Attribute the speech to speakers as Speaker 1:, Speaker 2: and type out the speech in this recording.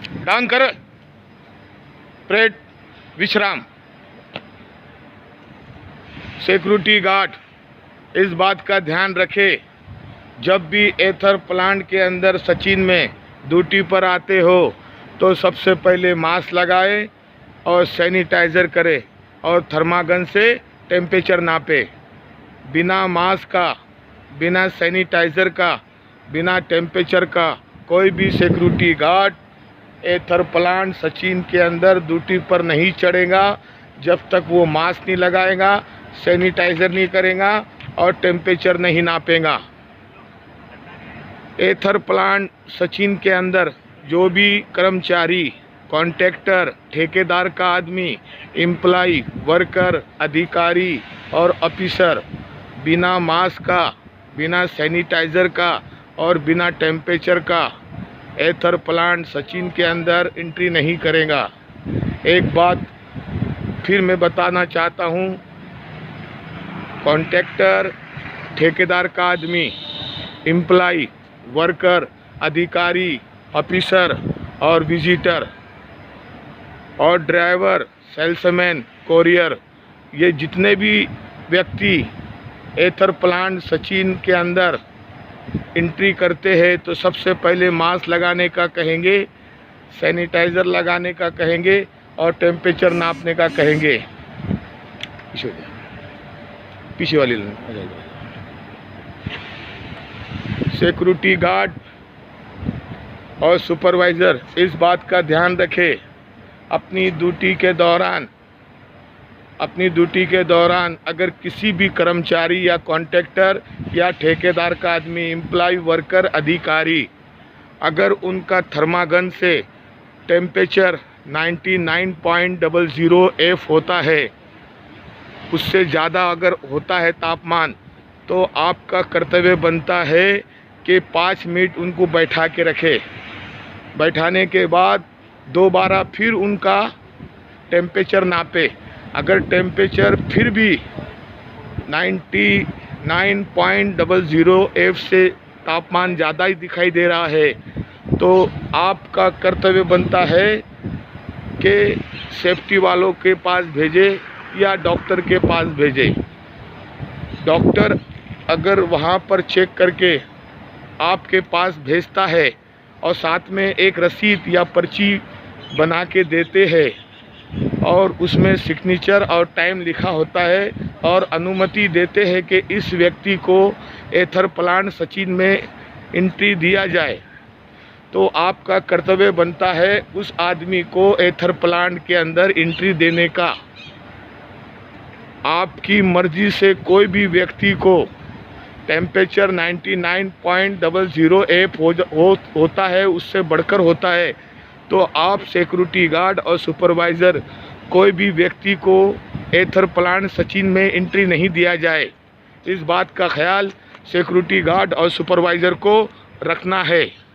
Speaker 1: Down कर, prayed विश्राम। Security guard इस बात का ध्यान रखे, जब भी एथर प्लांट के अंदर सचिन में ड्यूटी पर आते हो तो सबसे पहले मास्क लगाए और सैनिटाइज़र करे और थर्मागन से टेम्परेचर नापे। बिना मास्क का, बिना सैनिटाइज़र का, बिना टेम्परेचर का कोई भी सिक्योरिटी गार्ड एथर प्लांट सचिन के अंदर ड्यूटी पर नहीं चढ़ेगा जब तक वो मास्क नहीं लगाएगा, सैनिटाइज़र नहीं करेगा और टेम्परेचर नहीं नापेगा। एथर प्लांट सचिन के अंदर जो भी कर्मचारी, कॉन्ट्रैक्टर, ठेकेदार का आदमी, एम्प्लॉय, वर्कर, अधिकारी और ऑफिसर बिना मास्क का, बिना सैनिटाइज़र का और बिना टेम्परेचर का एथर प्लांट सचिन के अंदर एंट्री नहीं करेगा। एक बात फिर मैं बताना चाहता हूँ, कॉन्ट्रैक्टर, ठेकेदार का आदमी, एम्प्लॉय, वर्कर, अधिकारी, ऑफिसर और विजिटर और ड्राइवर, सेल्समैन, कोरियर, ये जितने भी व्यक्ति एथर प्लांट सचिन के अंदर एंट्री करते हैं तो सबसे पहले मास्क लगाने का कहेंगे, सैनिटाइज़र लगाने का कहेंगे और टेम्परेचर नापने का कहेंगे। पीछे वाली सिक्योरिटी गार्ड और सुपरवाइज़र इस बात का ध्यान रखे, अपनी ड्यूटी के दौरान अगर किसी भी कर्मचारी या कॉन्ट्रैक्टर या ठेकेदार का आदमी, एम्प्लॉय, वर्कर, अधिकारी अगर उनका थर्मागन से टेम्परेचर 99.00 F होता है, उससे ज़्यादा अगर होता है तापमान, तो आपका कर्तव्य बनता है कि 5 मिनट उनको बैठा के रखे। बैठाने के बाद दोबारा फिर उनका टेम्परेचर नापे। अगर टेम्परेचर फिर भी 99.00 F से तापमान ज़्यादा ही दिखाई दे रहा है तो आपका कर्तव्य बनता है कि सेफ्टी वालों के पास भेजे या डॉक्टर के पास भेजे। डॉक्टर अगर वहाँ पर चेक करके आपके पास भेजता है और साथ में एक रसीद या पर्ची बना के देते हैं और उसमें सिग्नेचर और टाइम लिखा होता है और अनुमति देते हैं कि इस व्यक्ति को एथर प्लांट सचिन में एंट्री दिया जाए, तो आपका कर्तव्य बनता है उस आदमी को एथर प्लांट के अंदर एंट्री देने का। आपकी मर्जी से कोई भी व्यक्ति को टेम्परेचर 99.00 F होता है, उससे बढ़कर होता है, तो आप सिक्योरिटी गार्ड और सुपरवाइज़र कोई भी व्यक्ति को एथर प्लांट सचिन में एंट्री नहीं दिया जाए। इस बात का ख्याल सिक्योरिटी गार्ड और सुपरवाइज़र को रखना है।